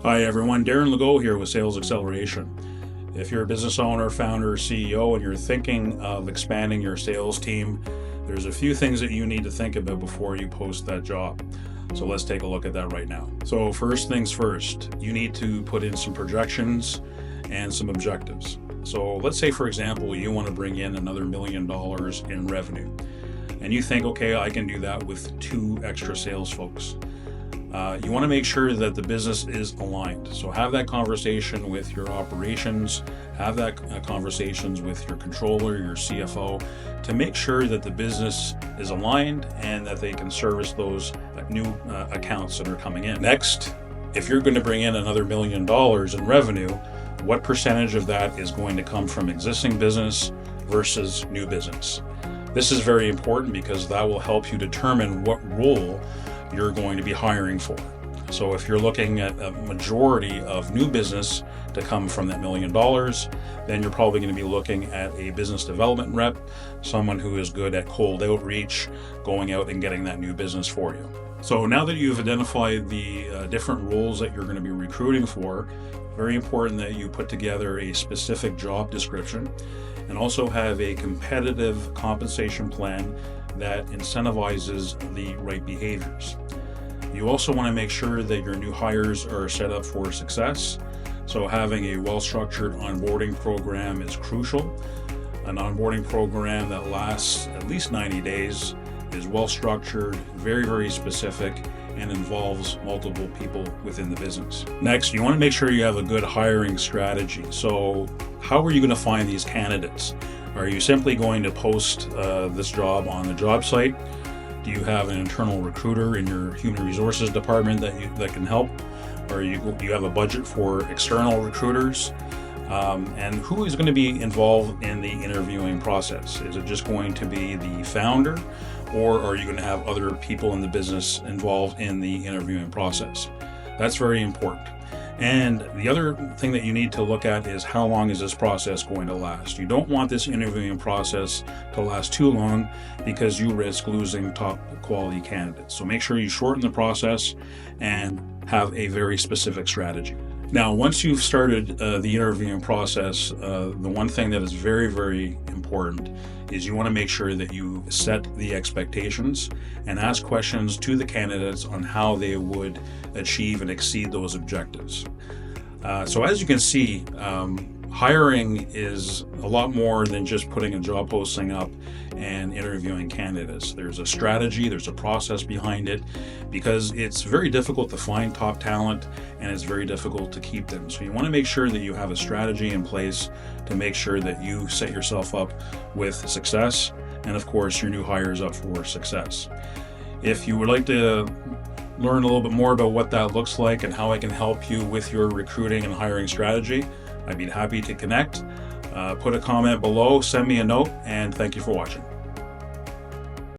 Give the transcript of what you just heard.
Hi everyone, Darren Legault here with Sales Acceleration. If you're a business owner, founder, CEO, and you're thinking of expanding your sales team, there's a few things that you need to think about before you post that job. So let's take a look at that right now. So first things first, you need to put in some projections and some objectives. So let's say, for example, you want to bring in another $1 million in revenue. And you think, okay, I can do that with 2 extra sales folks. You want to make sure that the business is aligned. So have that conversation with your operations, have that conversations with your controller, your CFO, to make sure that the business is aligned and that they can service those new accounts that are coming in. Next, if you're going to bring in another $1 million in revenue, what percentage of that is going to come from existing business versus new business? This is very important because that will help you determine what role you're going to be hiring for. So if you're looking at a majority of new business to come from that $1 million, then you're probably going to be looking at a business development rep, someone who is good at cold outreach, going out and getting that new business for you. So now that you've identified the different roles that you're going to be recruiting for, very important that you put together a specific job description and also have a competitive compensation plan that incentivizes the right behaviors. You also want to make sure that your new hires are set up for success. So having a well-structured onboarding program is crucial. An onboarding program that lasts at least 90 days is well-structured, very, very specific, and involves multiple people within the business. Next, you want to make sure you have a good hiring strategy. So how are you going to find these candidates? Are you simply going to post this job on the job site? Do you have an internal recruiter in your human resources department that can help? Or you have a budget for external recruiters? And who is going to be involved in the interviewing process? Is it just going to be the founder, or are you going to have other people in the business involved in the interviewing process? That's very important. And the other thing that you need to look at is how long is this process going to last? You don't want this interviewing process to last too long because you risk losing top quality candidates. So make sure you shorten the process and have a very specific strategy. Now, once you've started the interviewing process, the one thing that is very, very important is you want to make sure that you set the expectations and ask questions to the candidates on how they would achieve and exceed those objectives. So as you can see, hiring is a lot more than just putting a job posting up and interviewing candidates. There's a strategy, there's a process behind it, because it's very difficult to find top talent and it's very difficult to keep them. So you want to make sure that you have a strategy in place to make sure that you set yourself up with success, and of course your new hires up for success. If you would like to learn a little bit more about what that looks like and how I can help you with your recruiting and hiring strategy, I'd be happy to connect. Put a comment below, send me a note, and thank you for watching.